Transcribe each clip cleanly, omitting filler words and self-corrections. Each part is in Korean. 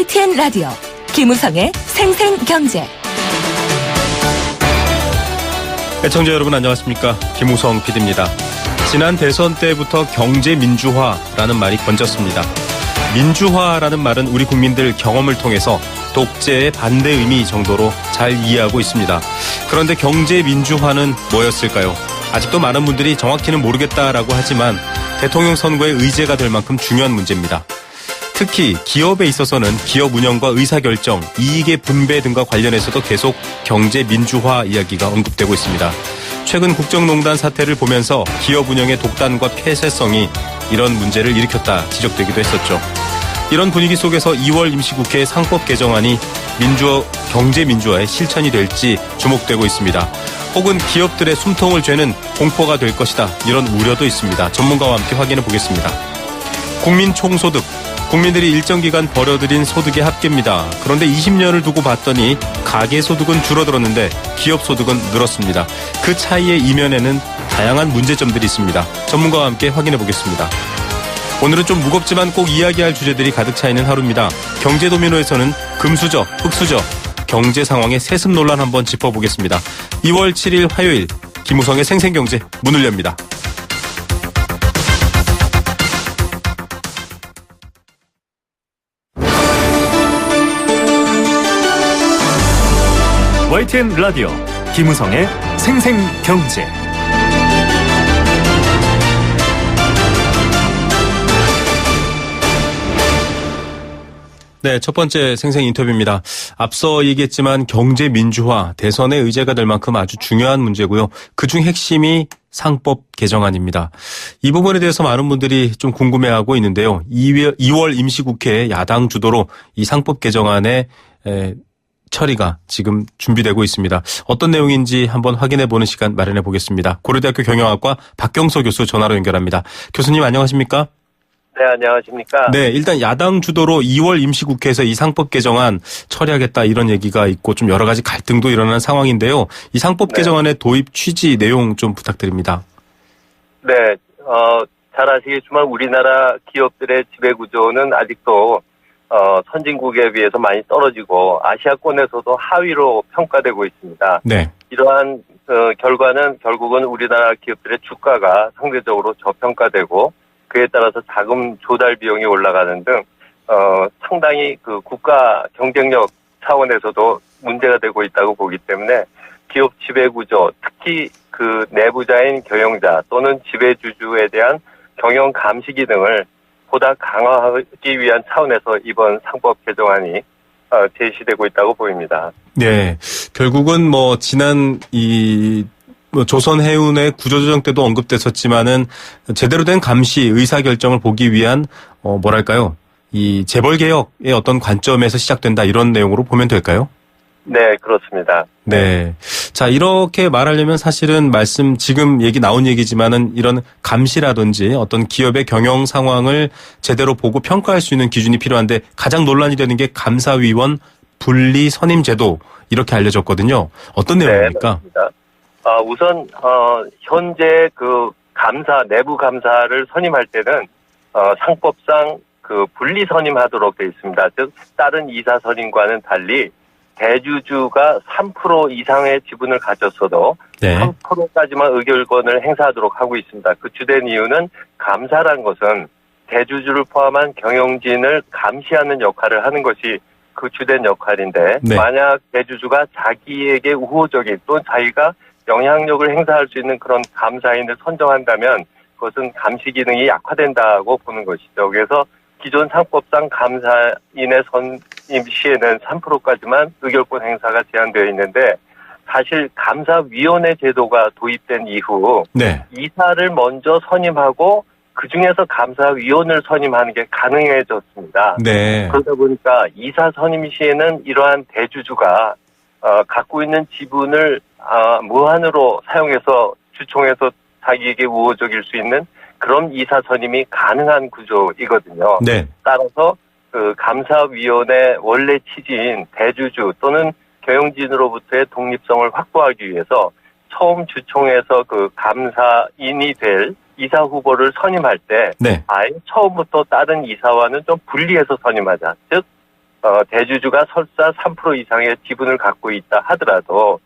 YTN 라디오 김우성의 생생경제. 애청자 여러분 안녕하십니까? 김우성 PD입니다. 지난 대선 때부터 경제민주화라는 말이 번졌습니다. 민주화라는 말은 우리 국민들 경험을 통해서 독재의 반대 의미 정도로 잘 이해하고 있습니다. 그런데 경제민주화는 뭐였을까요? 아직도 많은 분들이 정확히는 모르겠다라고 하지만 대통령 선거의 의제가 될 만큼 중요한 문제입니다. 특히 기업에 있어서는 기업 운영과 의사결정, 이익의 분배 등과 관련해서도 계속 경제민주화 이야기가 언급되고 있습니다. 최근 국정농단 사태를 보면서 기업 운영의 독단과 폐쇄성이 이런 문제를 일으켰다 지적되기도 했었죠. 이런 분위기 속에서 2월 임시국회 상법 개정안이 경제민주화의 실천이 될지 주목되고 있습니다. 혹은 기업들의 숨통을 죄는 공포가 될 것이다. 이런 우려도 있습니다. 전문가와 함께 확인해 보겠습니다. 국민 총소득. 국민들이 일정 기간 벌어들인 소득의 합계입니다. 그런데 20년을 두고 봤더니 가계소득은 줄어들었는데 기업소득은 늘었습니다. 그 차이의 이면에는 다양한 문제점들이 있습니다. 전문가와 함께 확인해 보겠습니다. 오늘은 좀 무겁지만 꼭 이야기할 주제들이 가득 차 있는 하루입니다. 경제도미노에서는 금수저, 흑수저, 경제 상황의 세습 논란 한번 짚어보겠습니다. 2월 7일 화요일 김우성의 생생경제 문을 엽니다. YTN 라디오 김우성의 생생경제. 네, 첫 번째 생생 인터뷰입니다. 앞서 얘기했지만 경제민주화, 대선의 의제가 될 만큼 아주 중요한 문제고요. 그중 핵심이 상법 개정안입니다. 이 부분에 대해서 많은 분들이 좀 궁금해하고 있는데요. 2월 임시국회 야당 주도로 이 상법 개정안의 처리가 지금 준비되고 있습니다. 어떤 내용인지 한번 확인해 보는 시간 마련해 보겠습니다. 고려대학교 경영학과 박경서 교수 전화로 연결합니다. 교수님 안녕하십니까? 네, 안녕하십니까? 네, 일단 야당 주도로 2월 임시국회에서 이 상법 개정안 처리하겠다 이런 얘기가 있고 좀 여러 가지 갈등도 일어나는 상황인데요. 이 상법 개정안의 도입 취지 내용 좀 부탁드립니다. 네, 잘 아시겠지만 우리나라 기업들의 지배구조는 아직도 선진국에 비해서 많이 떨어지고 아시아권에서도 하위로 평가되고 있습니다. 네. 이러한 결과는 결국은 우리나라 기업들의 주가가 상대적으로 저평가되고 그에 따라서 자금 조달 비용이 올라가는 등 상당히 그 국가 경쟁력 차원에서도 문제가 되고 있다고 보기 때문에 기업 지배구조, 특히 그 내부자인 경영자 또는 지배주주에 대한 경영 감시 기능을 보다 강화하기 위한 차원에서 이번 상법 개정안이 제시되고 있다고 보입니다. 네, 결국은 지난 조선 해운의 구조조정 때도 언급됐었지만은 제대로 된 감시, 의사결정을 보기 위한 이 재벌 개혁의 어떤 관점에서 시작된다 이런 내용으로 보면 될까요? 네, 그렇습니다. 네. 자, 이렇게 말하려면 사실은 지금 나온 얘기지만은 이런 감시라든지 어떤 기업의 경영 상황을 제대로 보고 평가할 수 있는 기준이 필요한데 가장 논란이 되는 게 감사위원 분리 선임 제도 이렇게 알려졌거든요. 어떤 내용입니까? 네, 우선 현재 그 내부 감사를 선임할 때는 상법상 그 분리 선임하도록 되어 있습니다. 즉 다른 이사 선임과는 달리 대주주가 3% 이상의 지분을 가졌어도 3%까지만 의결권을 행사하도록 하고 있습니다. 그 주된 이유는 감사란 것은 대주주를 포함한 경영진을 감시하는 역할을 하는 것이 그 주된 역할인데 만약 대주주가 자기에게 우호적인 또는 자기가 영향력을 행사할 수 있는 그런 감사인을 선정한다면 그것은 감시 기능이 약화된다고 보는 것이죠. 그래서 기존 상법상 감사인의 선임 시에는 3%까지만 의결권 행사가 제한되어 있는데 사실 감사위원회 제도가 도입된 이후 이사를 먼저 선임하고 그중에서 감사위원을 선임하는 게 가능해졌습니다. 그러다 보니까 이사 선임 시에는 이러한 대주주가 갖고 있는 지분을 무한으로 사용해서 주총해서 자기에게 우호적일 수 있는 그런 이사 선임이 가능한 구조이거든요. 따라서 그 감사위원회 원래 취지인 대주주 또는 경영진으로부터의 독립성을 확보하기 위해서 처음 주총에서 그 감사인이 될 이사 후보를 선임할 때 아예 처음부터 다른 이사와는 좀 분리해서 선임하자. 즉 대주주가 설사 3% 이상의 지분을 갖고 있다 하더라도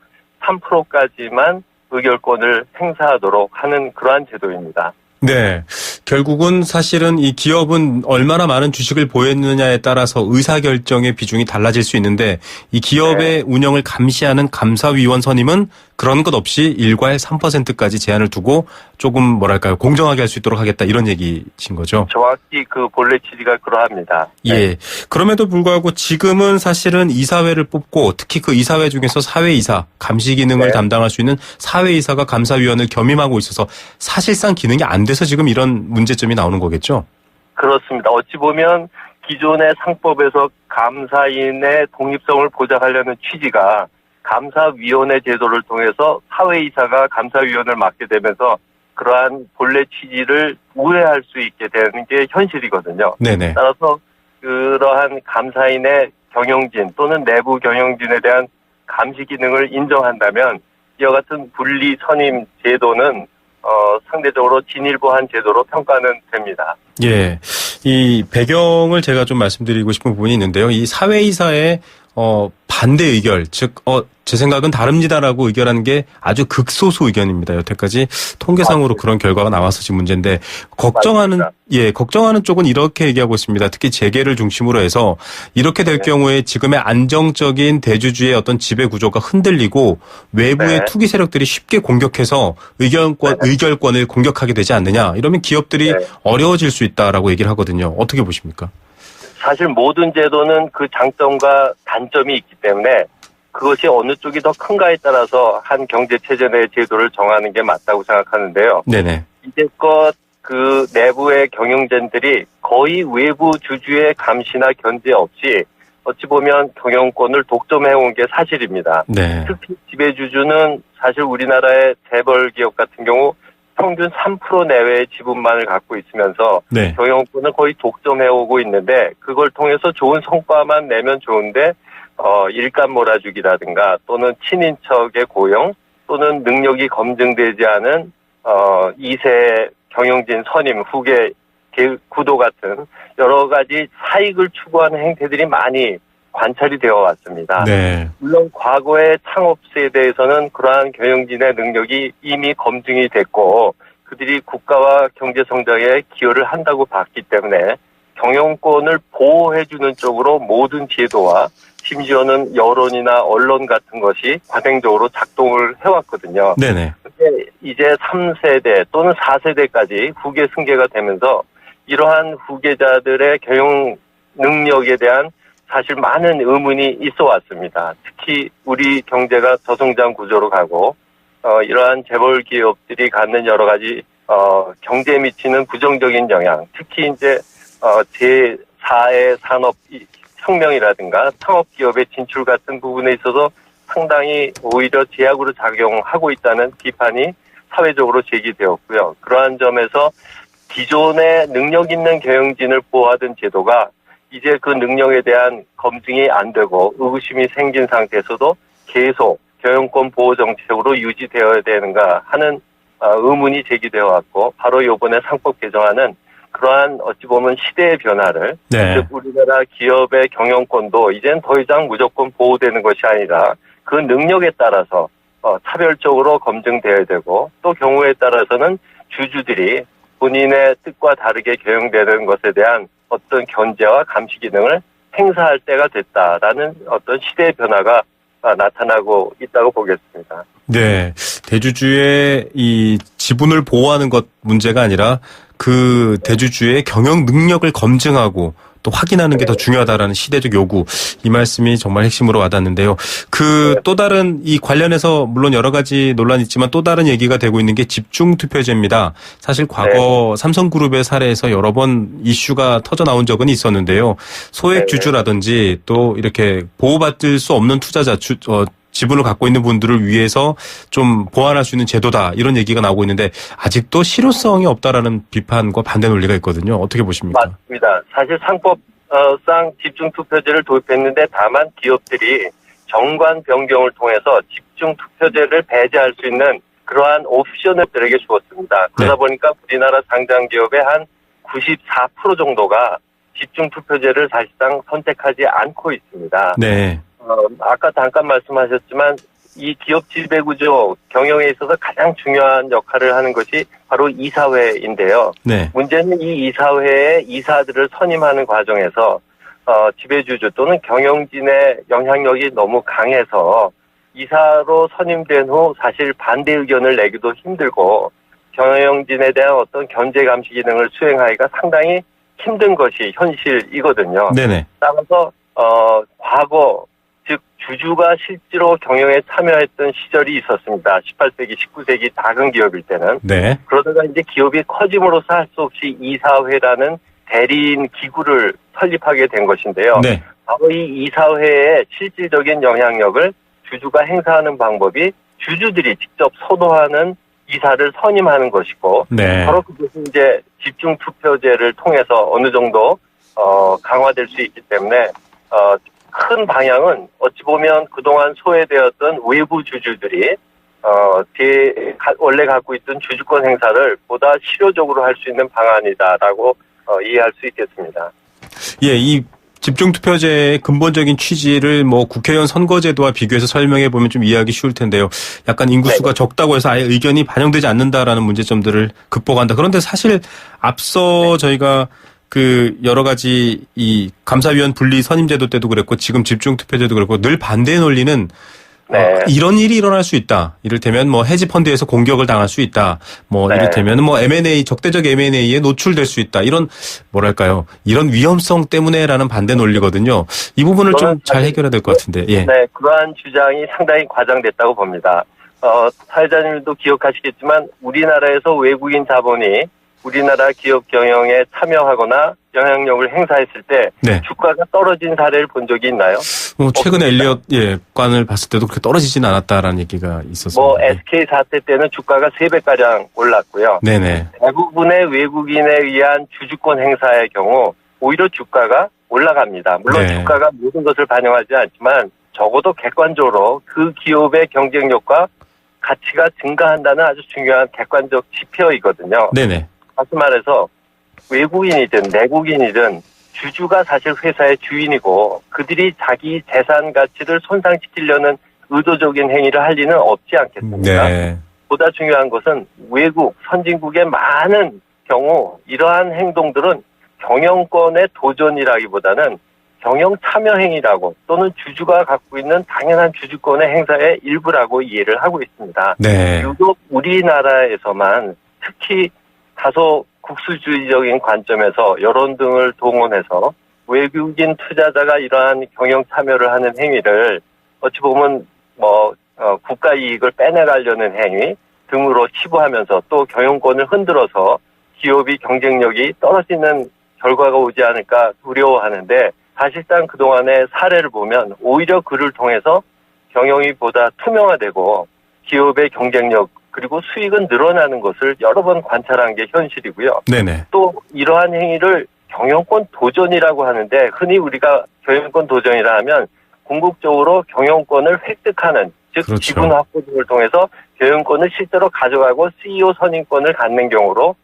3%까지만 의결권을 행사하도록 하는 그러한 제도입니다. 네. 결국은 사실은 이 기업은 얼마나 많은 주식을 보였느냐에 따라서 의사결정의 비중이 달라질 수 있는데 이 기업의 운영을 감시하는 감사위원 선임은 그런 것 없이 일괄 3%까지 제한을 두고 조금 뭐랄까요 공정하게 할 수 있도록 하겠다 이런 얘기신 거죠. 정확히 그 본래 취지가 그러합니다. 예. 그럼에도 불구하고 지금은 사실은 이사회를 뽑고 특히 그 이사회 중에서 사회이사 감시 기능을 담당할 수 있는 사회이사가 감사위원을 겸임하고 있어서 사실상 기능이 안 돼서 지금 이런 문제점이 나오는 거겠죠. 그렇습니다. 어찌 보면 기존의 상법에서 감사인의 독립성을 보장하려는 취지가 감사위원회 제도를 통해서 사회이사가 감사위원을 맡게 되면서 그러한 본래 취지를 우회할 수 있게 되는 게 현실이거든요. 네네. 따라서 그러한 감사인의 경영진 또는 내부 경영진에 대한 감시 기능을 인정한다면 이와 같은 분리 선임 제도는 상대적으로 진일보한 제도로 평가는 됩니다. 예. 이 배경을 제가 좀 말씀드리고 싶은 부분이 있는데요. 이 사회이사의 반대 의결, 즉, 제 생각은 다릅니다라고 의결하는 게 아주 극소수 의견입니다. 여태까지 통계상으로 그런 결과가 나와서 지금 문제인데, 걱정하는 쪽은 이렇게 얘기하고 있습니다. 특히 재계를 중심으로 해서 이렇게 될 경우에 지금의 안정적인 대주주의 어떤 지배 구조가 흔들리고 외부의 투기 세력들이 쉽게 공격해서 의결권을 공격하게 되지 않느냐. 이러면 기업들이 어려워질 수 있다라고 얘기를 하거든요. 어떻게 보십니까? 사실 모든 제도는 그 장점과 단점이 있기 때문에 그것이 어느 쪽이 더 큰가에 따라서 한 경제체제 내 제도를 정하는 게 맞다고 생각하는데요. 네네. 이제껏 그 내부의 경영진들이 거의 외부 주주의 감시나 견제 없이 어찌 보면 경영권을 독점해온 게 사실입니다. 네. 특히 지배주주는 사실 우리나라의 재벌 기업 같은 경우 평균 3% 내외의 지분만을 갖고 있으면서 경영권을 거의 독점해오고 있는데 그걸 통해서 좋은 성과만 내면 좋은데 일감 몰아주기라든가 또는 친인척의 고용 또는 능력이 검증되지 않은 2세 경영진 선임 후계 구도 같은 여러 가지 사익을 추구하는 행태들이 많이 관찰이 되어 왔습니다. 네. 물론 과거의 창업 세대에서는 그러한 경영진의 능력이 이미 검증이 됐고 그들이 국가와 경제 성장에 기여를 한다고 봤기 때문에 경영권을 보호해주는 쪽으로 모든 제도와 심지어는 여론이나 언론 같은 것이 관행적으로 작동을 해왔거든요. 네네. 근데 이제 3세대 또는 4세대까지 후계 승계가 되면서 이러한 후계자들의 경영 능력에 대한 사실 많은 의문이 있어 왔습니다. 특히 우리 경제가 저성장 구조로 가고 이러한 재벌 기업들이 갖는 여러 가지 경제에 미치는 부정적인 영향, 특히 이제 제4의 산업 혁명이라든가 창업 기업의 진출 같은 부분에 있어서 상당히 오히려 제약으로 작용하고 있다는 비판이 사회적으로 제기되었고요. 그러한 점에서 기존의 능력 있는 경영진을 보호하던 제도가 이제 그 능력에 대한 검증이 안 되고 의구심이 생긴 상태에서도 계속 경영권 보호 정책으로 유지되어야 되는가 하는 의문이 제기되어 왔고 바로 이번에 상법 개정안은 그러한 어찌 보면 시대의 변화를 즉 우리나라 기업의 경영권도 이젠 더 이상 무조건 보호되는 것이 아니라 그 능력에 따라서 차별적으로 검증되어야 되고 또 경우에 따라서는 주주들이 본인의 뜻과 다르게 경영되는 것에 대한 어떤 견제와 감시 기능을 행사할 때가 됐다라는 어떤 시대의 변화가 나타나고 있다고 보겠습니다. 네. 대주주의 이 지분을 보호하는 것 문제가 아니라 그 대주주의 경영 능력을 검증하고 또 확인하는 게 더 중요하다라는 시대적 요구. 이 말씀이 정말 핵심으로 와닿는데요. 또 다른 이 관련해서 물론 여러 가지 논란이 있지만 또 다른 얘기가 되고 있는 게 집중투표제입니다. 사실 과거 삼성그룹의 사례에서 여러 번 이슈가 터져 나온 적은 있었는데요. 소액 주주라든지 또 이렇게 보호받을 수 없는 투자자, 지분을 갖고 있는 분들을 위해서 좀 보완할 수 있는 제도다 이런 얘기가 나오고 있는데 아직도 실효성이 없다라는 비판과 반대 논리가 있거든요. 어떻게 보십니까? 맞습니다. 사실 상법상 집중투표제를 도입했는데 다만 기업들이 정관 변경을 통해서 집중투표제를 배제할 수 있는 그러한 옵션을 들에게 주었습니다. 그러다 보니까 우리나라 상장 기업의 한 94% 정도가 집중투표제를 사실상 선택하지 않고 있습니다. 네. 아까 잠깐 말씀하셨지만 이 기업 지배구조 경영에 있어서 가장 중요한 역할을 하는 것이 바로 이사회인데요. 네. 문제는 이 이사회의 이사들을 선임하는 과정에서 지배주주 또는 경영진의 영향력이 너무 강해서 이사로 선임된 후 사실 반대 의견을 내기도 힘들고 경영진에 대한 어떤 견제 감시 기능을 수행하기가 상당히 힘든 것이 현실이거든요. 네네. 따라서 과거 즉 주주가 실제로 경영에 참여했던 시절이 있었습니다. 18세기, 19세기 작은 기업일 때는. 네. 그러다가 이제 기업이 커짐으로써 할 수 없이 이사회라는 대리인 기구를 설립하게 된 것인데요. 네. 바로 이 이사회의 실질적인 영향력을 주주가 행사하는 방법이 주주들이 직접 선호하는 이사를 선임하는 것이고, 네. 바로 그것이 이제 집중투표제를 통해서 어느 정도 강화될 수 있기 때문에 큰 방향은 어찌 보면 그동안 소외되었던 외부 주주들이 원래 갖고 있던 주주권 행사를 보다 실효적으로 할 수 있는 방안이다라고 이해할 수 있겠습니다. 예, 이 집중투표제의 근본적인 취지를 뭐 국회의원 선거제도와 비교해서 설명해 보면 좀 이해하기 쉬울 텐데요. 약간 인구수가 적다고 해서 아예 의견이 반영되지 않는다라는 문제점들을 극복한다. 그런데 사실 앞서 저희가 여러 가지 이 감사위원 분리 선임제도 때도 그랬고 지금 집중투표제도 그렇고 늘 반대의 논리는 네. 이런 일이 일어날 수 있다. 이를테면 뭐 헤지펀드에서 공격을 당할 수 있다. 뭐 네. 이를테면 뭐 M&A 적대적 M&A에 노출될 수 있다. 이런 뭐랄까요? 이런 위험성 때문에라는 반대 논리거든요. 이 부분을 좀 잘 해결해야 될 것 같은데. 예. 네, 그러한 주장이 상당히 과장됐다고 봅니다. 사회자님도 기억하시겠지만 우리나라에서 외국인 자본이 우리나라 기업 경영에 참여하거나 영향력을 행사했을 때 네. 주가가 떨어진 사례를 본 적이 있나요? 최근에 엘리엇 관을 봤을 때도 그렇게 떨어지진 않았다라는 얘기가 있었습니다. 뭐 SK 사태 때는 주가가 3배가량 올랐고요. 네네. 대부분의 외국인에 의한 주주권 행사의 경우 오히려 주가가 올라갑니다. 물론 네. 주가가 모든 것을 반영하지 않지만 적어도 객관적으로 그 기업의 경쟁력과 가치가 증가한다는 아주 중요한 객관적 지표이거든요. 네네. 다시 말해서 외국인이든 내국인이든 주주가 사실 회사의 주인이고 그들이 자기 재산 가치를 손상시키려는 의도적인 행위를 할 리는 없지 않겠습니까? 네. 보다 중요한 것은 외국, 선진국의 많은 경우 이러한 행동들은 경영권의 도전이라기보다는 경영 참여 행위라고 또는 주주가 갖고 있는 당연한 주주권의 행사의 일부라고 이해를 하고 있습니다. 네. 유독 우리나라에서만 특히 다소 국수주의적인 관점에서 여론 등을 동원해서 외국인 투자자가 이러한 경영 참여를 하는 행위를 어찌 보면 국가 이익을 빼내가려는 행위 등으로 치부하면서 또 경영권을 흔들어서 기업이 경쟁력이 떨어지는 결과가 오지 않을까 두려워하는데 사실상 그동안의 사례를 보면 오히려 그를 통해서 경영이 보다 투명화되고 기업의 경쟁력 그리고 수익은 늘어나는 것을 여러 번 관찰한 게 현실이고요. 네네. 또 이러한 행위를 경영권 도전이라고 하는데 흔히 우리가 경영권 도전이라 하면 궁극적으로 경영권을 획득하는 즉 그렇죠. 지분 확보 등을 통해서 경영권을 실제로 가져가고 CEO 선임권을 갖는 경우로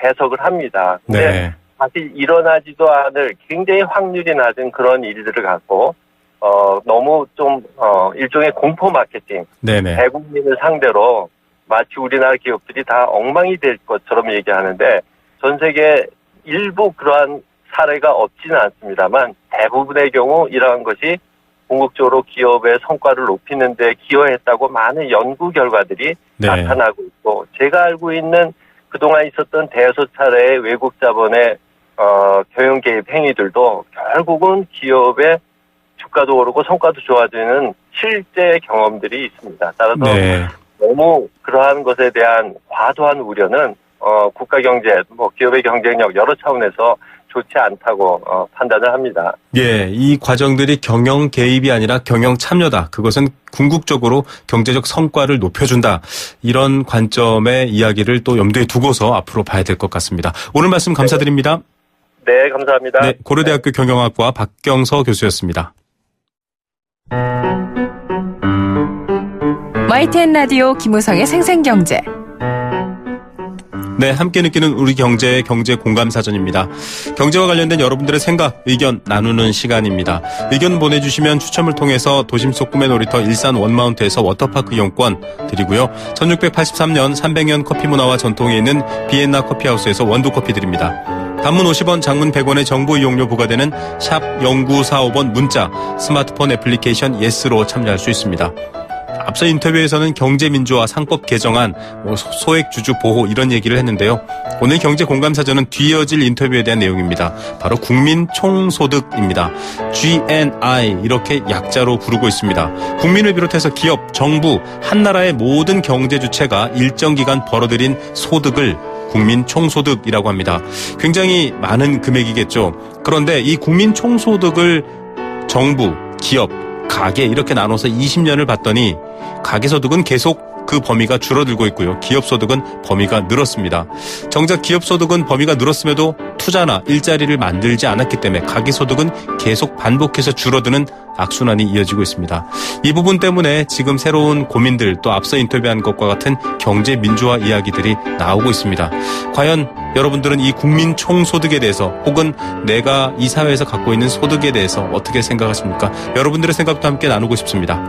해석을 합니다. 근데 네. 사실 일어나지도 않을 굉장히 확률이 낮은 그런 일들을 갖고 너무 좀 일종의 공포 마케팅, 네네. 대국민을 상대로 마치 우리나라 기업들이 다 엉망이 될 것처럼 얘기하는데 전 세계 일부 그러한 사례가 없지는 않습니다만 대부분의 경우 이러한 것이 궁극적으로 기업의 성과를 높이는 데 기여했다고 많은 연구 결과들이 네. 나타나고 있고 제가 알고 있는 그동안 있었던 대여섯 차례의 외국 자본의 경영 개입 행위들도 결국은 기업의 주가도 오르고 성과도 좋아지는 실제 경험들이 있습니다. 따라서 네. 너무 그러한 것에 대한 과도한 우려는 국가 경제, 기업의 경쟁력 여러 차원에서 좋지 않다고 판단을 합니다. 예, 이 과정들이 경영 개입이 아니라 경영 참여다. 그것은 궁극적으로 경제적 성과를 높여준다. 이런 관점의 이야기를 또 염두에 두고서 앞으로 봐야 될 것 같습니다. 오늘 말씀 감사드립니다. 네, 감사합니다. 네, 고려대학교 경영학과 박경서 교수였습니다. YTN 라디오 김우성의 생생경제. 네, 함께 느끼는 우리 경제의 경제 공감 사전입니다. 경제와 관련된 여러분들의 생각, 의견 나누는 시간입니다. 의견 보내주시면 추첨을 통해서 도심 속 꿈의 놀이터 일산 원마운트에서 워터파크 이용권 드리고요. 1683년 300년 커피 문화와 전통에 있는 비엔나 커피하우스에서 원두커피 드립니다. 단문 50원, 장문 100원의 정보 이용료 부과되는 샵 0945번 문자, 스마트폰 애플리케이션 예스로 참여할 수 있습니다. 앞서 인터뷰에서는 경제민주화 상법 개정안, 소액주주 보호 이런 얘기를 했는데요. 오늘 경제공감사전은 뒤이어질 인터뷰에 대한 내용입니다. 바로 국민총소득입니다. GNI 이렇게 약자로 부르고 있습니다. 국민을 비롯해서 기업, 정부, 한나라의 모든 경제 주체가 일정 기간 벌어들인 소득을 국민총소득이라고 합니다. 굉장히 많은 금액이겠죠. 그런데 이 국민총소득을 정부, 기업, 가계 이렇게 나눠서 20년을 봤더니 가계소득은 계속 그 범위가 줄어들고 있고요. 기업소득은 범위가 늘었습니다. 정작 기업소득은 범위가 늘었음에도 투자나 일자리를 만들지 않았기 때문에 가계소득은 계속 반복해서 줄어드는 악순환이 이어지고 있습니다. 이 부분 때문에 지금 새로운 고민들 또 앞서 인터뷰한 것과 같은 경제 민주화 이야기들이 나오고 있습니다. 과연 여러분들은 이 국민 총소득에 대해서 혹은 내가 이 사회에서 갖고 있는 소득에 대해서 어떻게 생각하십니까? 여러분들의 생각도 함께 나누고 싶습니다.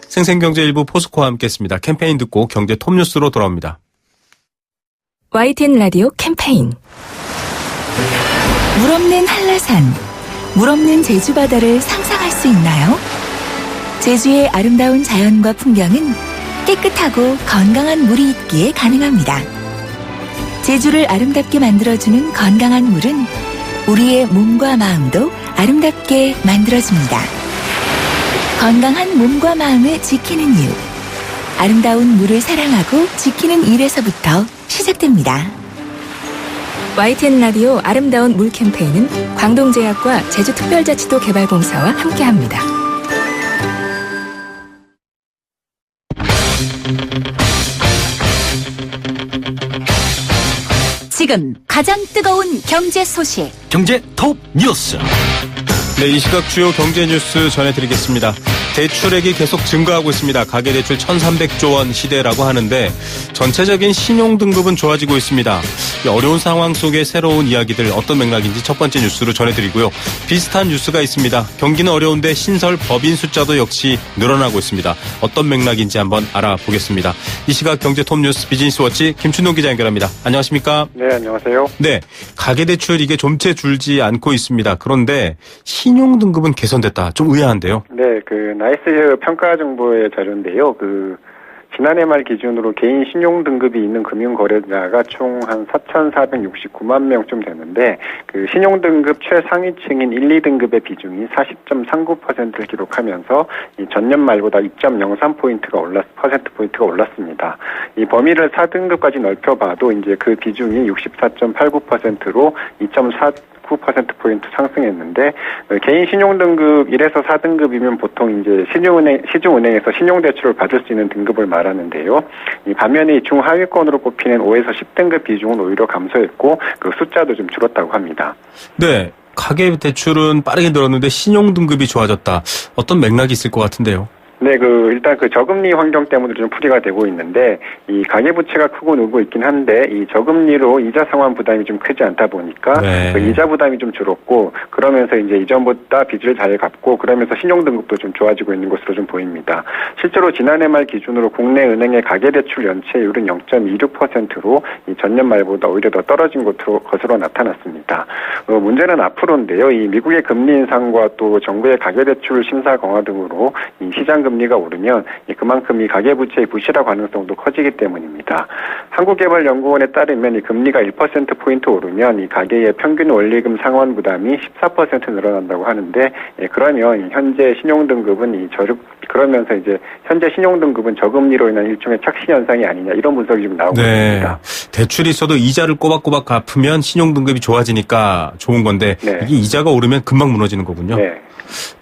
생생경제 일부 포스코와 함께했습니다. 캠페인 듣고 경제 톱뉴스로 돌아옵니다. YTN 라디오 캠페인 물 없는 한라산, 물 없는 제주 바다를 상상할 수 있나요? 제주의 아름다운 자연과 풍경은 깨끗하고 건강한 물이 있기에 가능합니다. 제주를 아름답게 만들어주는 건강한 물은 우리의 몸과 마음도 아름답게 만들어줍니다. 건강한 몸과 마음을 지키는 이유, 아름다운 물을 사랑하고 지키는 일에서부터 시작됩니다. YTN 라디오 아름다운 물 캠페인은 광동제약과 제주특별자치도 개발공사와 함께합니다. 지금 가장 뜨거운 경제 소식, 경제 톱 뉴스. 네, 이 시각 주요 경제 뉴스 전해드리겠습니다. 대출액이 계속 증가하고 있습니다. 가계대출 1,300조 원 시대라고 하는데 전체적인 신용등급은 좋아지고 있습니다. 어려운 상황 속의 새로운 이야기들 어떤 맥락인지 첫 번째 뉴스로 전해드리고요. 비슷한 뉴스가 있습니다. 경기는 어려운데 신설 법인 숫자도 역시 늘어나고 있습니다. 어떤 맥락인지 한번 알아보겠습니다. 이 시각 경제 톱뉴스 비즈니스워치 김춘동 기자 연결합니다. 안녕하십니까? 네, 안녕하세요. 네, 가계대출 이게 좀채 줄지 않고 있습니다. 그런데 신용등급은 개선됐다. 좀 의아한데요. 네, 나이스 평가 정보의 자료인데요. 지난해 말 기준으로 개인 신용 등급이 있는 금융 거래자가 총 한 4,469만 명쯤 되는데 신용 등급 최상위층인 1, 2등급의 비중이 40.39%를 기록하면서 이 전년 말보다 2.03포인트가 퍼센트포인트가 올랐습니다. 이 범위를 4등급까지 넓혀봐도 이제 그 비중이 64.89%로 2.49%포인트 상승했는데, 개인 신용등급 1에서 4등급이면 보통 이제 시중은행에서 신용대출을 받을 수 있는 등급을 말하는데요. 이 반면에 중하위권으로 꼽히는 5에서 10등급 비중은 오히려 감소했고, 숫자도 좀 줄었다고 합니다. 네. 가계대출은 빠르게 늘었는데 신용등급이 좋아졌다. 어떤 맥락이 있을 것 같은데요. 네, 일단 저금리 환경 때문에 좀 풀이가 되고 있는데, 이 가계부채가 크고 늘고 있긴 한데, 이 저금리로 이자 상환 부담이 좀 크지 않다 보니까, 네. 이자 부담이 좀 줄었고, 그러면서 이제 이전보다 빚을 잘 갚고, 그러면서 신용등급도 좀 좋아지고 있는 것으로 좀 보입니다. 실제로 지난해 말 기준으로 국내 은행의 가계대출 연체율은 0.26%로 이 전년 말보다 오히려 더 떨어진 것으로 나타났습니다. 문제는 앞으로인데요. 이 미국의 금리 인상과 또 정부의 가계대출 심사 강화 등으로 이 시장 금리가 오르면 그만큼 이 가계부채의 부실화 가능성도 커지기 때문입니다. 한국개발연구원에 따르면 이 금리가 1%포인트 오르면 이 가계의 평균 원리금 상환 부담이 14% 늘어난다고 하는데, 그러면 현재 신용등급은 그러면서 이제 현재 신용등급은 저금리로 인한 일종의 착시 현상이 아니냐, 이런 분석이 좀 나오고 있습니다. 대출이 있어도 이자를 꼬박꼬박 갚으면 신용등급이 좋아지니까 좋은 건데, 네. 이게 이자가 오르면 금방 무너지는 거군요. 네.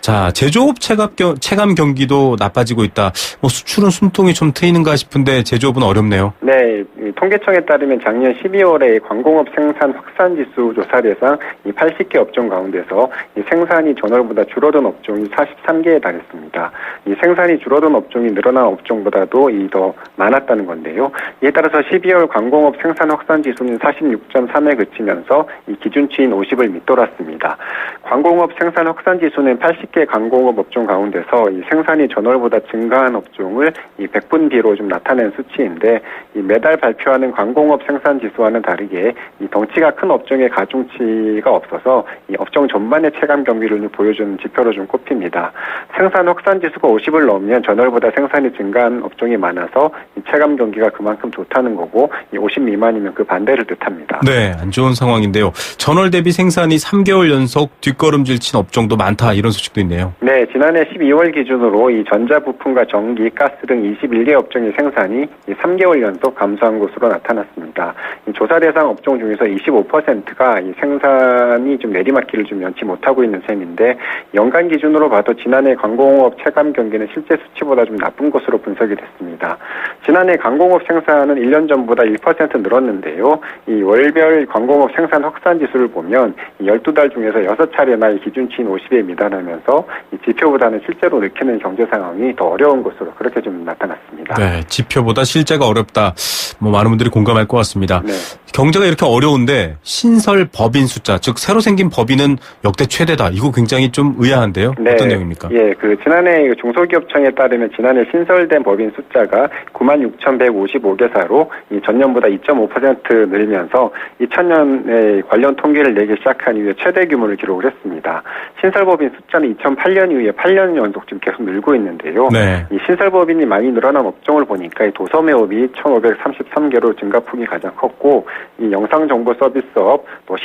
자, 제조업 체감 경기도 나빠지고 있다. 뭐 수출은 숨통이 좀 트이는가 싶은데 제조업은 어렵네요. 네, 이 통계청에 따르면 작년 12월에 광공업 생산 확산 지수 조사 대상 이 80개 업종 가운데서 이 생산이 전월보다 줄어든 업종이 43개에 달했습니다. 이 생산이 줄어든 업종이 늘어난 업종보다도 더 많았다는 건데요. 이에 따라서 12월 광공업 생산 확산 지수는 46.3에 그치면서 이 기준치인 50을 밑돌았습니다. 광공업 생산 확산 지수는 80개 광공업 업종 가운데서 이 생산이 전월보다 증가한 업종을 이 백분비로 좀 나타낸 수치인데, 이 매달 발표하는 광공업 생산 지수와는 다르게 이 덩치가 큰 업종의 가중치가 없어서 이 업종 전반의 체감 경기를 보여주는 지표로 좀 꼽힙니다. 생산 확산 지수가 50을 넘으면 전월보다 생산이 증가한 업종이 많아서 이 체감 경기가 그만큼 좋다는 거고, 이 50 미만이면 그 반대를 뜻합니다. 네, 안 좋은 상황인데요. 전월 대비 생산이 3개월 연속 뒷걸음질 친 업종도 많다, 이런 소식도 있네요. 네, 지난해 12월 기준으로 이 전자부품과 전기, 가스 등 21개 업종의 생산이 3개월 연속 감소한 것으로 나타났습니다. 이 조사 대상 업종 중에서 25%가 이 생산이 좀 내리막길을 좀 면치 못하고 있는 셈인데, 연간 기준으로 봐도 지난해 광공업 체감 경기는 실제 수치보다 좀 나쁜 것으로 분석이 됐습니다. 지난해 광공업 생산은 1년 전보다 1% 늘었는데요. 이 월별 광공업 생산 확산 지수를 보면 12달 중에서 6차례나 이 기준치인 50에 미달하면서 이 지표보다는 실제로 느끼는 경제 상황이 더 어려운 것으로 그렇게 좀 나타났습니다. 네, 지표보다 실제가 어렵다. 뭐 많은 분들이 공감할 것 같습니다. 네. 경제가 이렇게 어려운데 신설 법인 숫자, 즉 새로 생긴 법인은 역대 최대다. 이거 굉장히 좀 의아한데요. 네. 어떤 내용입니까? 예, 지난해 중소기업청에 따르면 지난해 신설된 법인 숫자가 96,155개사로 이 전년보다 2.5% 늘면서 2000년에 관련 통계를 내기 시작한 이후에 최대 규모를 기록을 했습니다. 신설법인 숫자는 2008년 이후에 8년 연속 지금 계속 늘고 있는데요. 네. 이 신설법인이 많이 늘어난 업종을 보니까 이 도소매업이 1,533개로 증가폭이 가장 컸고, 이 영상정보서비스업, 또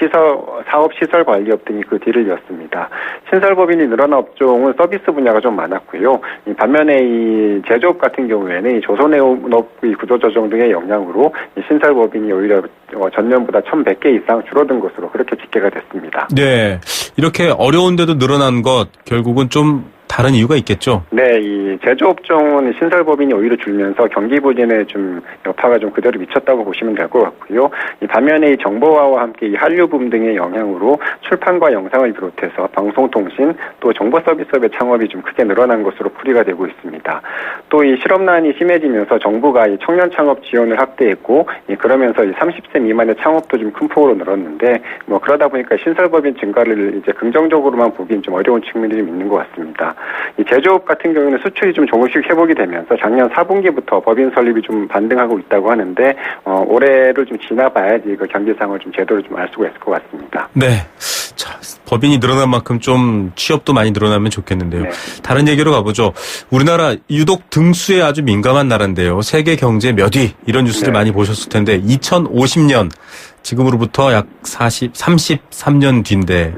사업시설관리업 등이 그 뒤를 이었습니다. 신설법인이 늘어난 업종은 서비스 분야가 좀 많았고요. 반면에 이 제조업 같은 경우에는 이 조선해운업 구조조정 등의 영향으로 이 신설법인이 오히려 전년보다 1,100개 이상 줄어든 것으로 그렇게 집계가 됐습니다. 네, 이렇게 어려운데도 늘어난 것 결국은 좀 다른 이유가 있겠죠? 네, 이 제조업종은 신설법인이 오히려 줄면서 경기 부진에 좀 여파가 좀 그대로 미쳤다고 보시면 될 것 같고요. 이 반면에 이 정보화와 함께 이 한류붐 등의 영향으로 출판과 영상을 비롯해서 방송통신 또 정보서비스업의 창업이 좀 크게 늘어난 것으로 풀이가 되고 있습니다. 또 이 실업난이 심해지면서 정부가 이 청년 창업 지원을 확대했고, 그러면서 이 30세 미만의 창업도 좀 큰 폭으로 늘었는데, 뭐 그러다 보니까 신설법인 증가를 이제 긍정적으로만 보기엔 좀 어려운 측면이 좀 있는 것 같습니다. 이 제조업 같은 경우에는 수출이 좀 조금씩 회복이 되면서 작년 4분기부터 법인 설립이 좀 반등하고 있다고 하는데, 올해를 좀 지나봐야지 그 경기상을 좀 제대로 좀 알 수가 있을 것 같습니다. 네. 자, 법인이 늘어난 만큼 좀 취업도 많이 늘어나면 좋겠는데요. 네. 다른 얘기로 가보죠. 우리나라 유독 등수에 아주 민감한 나라인데요. 세계 경제 몇 위 이런 뉴스를 많이 보셨을 텐데 2050년 지금으로부터 약 33년 뒤인데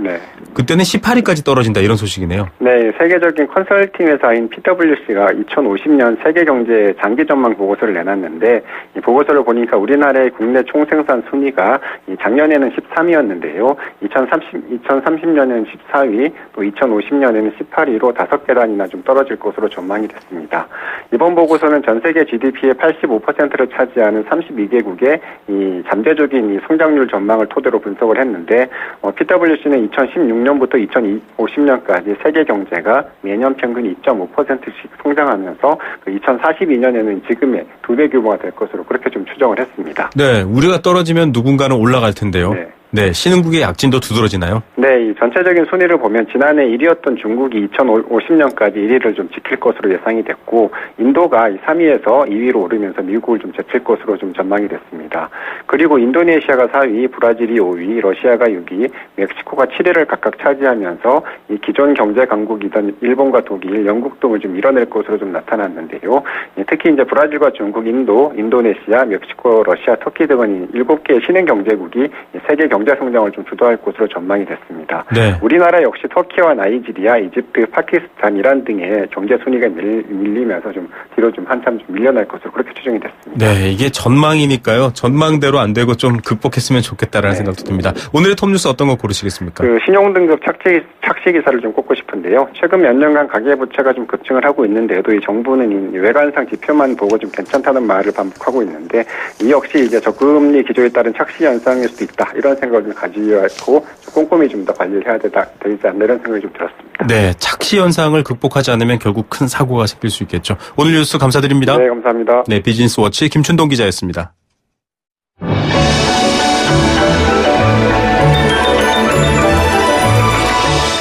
그때는 18위까지 떨어진다 이런 소식이네요. 네, 세계적인 컨설팅 회사인 PwC가 2050년 세계 경제 장기 전망 보고서를 내놨는데, 이 보고서를 보니까 우리나라의 국내 총생산 순위가 작년에는 13위였는데요. 2030년에는 14위, 또 2050년에는 18위로 5계단이나 좀 떨어질 것으로 전망이 됐습니다. 이번 보고서는 전 세계 GDP의 85%를 차지하는 32개국의 이 잠재적인 이 성장률 전망을 토대로 분석을 했는데, PwC는 2016년부터 2050년까지 세계 경제가 매년 평균 2.5%씩 성장하면서 2042년에는 지금의 2배 규모가 될 것으로 그렇게 좀 추정을 했습니다. 네, 우리가 떨어지면 누군가는 올라갈 텐데요. 네, 신흥국의 약진도 두드러지나요? 네, 이 전체적인 순위를 보면 지난해 1위였던 중국이 2050년까지 1위를 좀 지킬 것으로 예상이 됐고, 인도가 3위에서 2위로 오르면서 미국을 좀 제칠 것으로 좀 전망이 됐습니다. 그리고 인도네시아가 4위, 브라질이 5위, 러시아가 6위, 멕시코가 7위를 각각 차지하면서 이 기존 경제 강국이던 일본과 독일, 영국 등을 좀 밀어낼 것으로 좀 나타났는데요. 특히 이제 브라질과 중국, 인도, 인도네시아, 멕시코, 러시아, 터키 등은 7개의 신흥 경제국이 세계 경제 성장을 좀 주도할 것으로 전망이 됐습니다. 네. 우리나라 역시 터키와 나이지리아, 이집트, 파키스탄, 이란 등의 경제 순위가 밀리면서 좀 뒤로 좀 한참 좀 밀려날 것으로 그렇게 추정이 됐습니다. 네, 이게 전망이니까요. 전망대로 안 되고 좀 극복했으면 좋겠다라는 생각도 듭니다. 오늘의 톱뉴스 어떤 거 고르시겠습니까? 신용등급 착시 기사를 좀 꼽고 싶은데요. 최근 몇 년간 가계부채가 좀 급증을 하고 있는데도 이 정부는 이 외관상 지표만 보고 좀 괜찮다는 말을 반복하고 있는데 이 역시 이제 저금리 기조에 따른 착시 현상일 수도 있다. 이런 생각을 좀 가지고 꼼꼼히 좀 더 관리를 해야 되지 않나 이런 생각이 좀 들었습니다. 네, 착시 현상을 극복하지 않으면 결국 큰 사고가 생길 수 있겠죠. 오늘 뉴스 감사드립니다. 네, 감사합니다. 네, 비즈니스워치 김춘동 기자였습니다.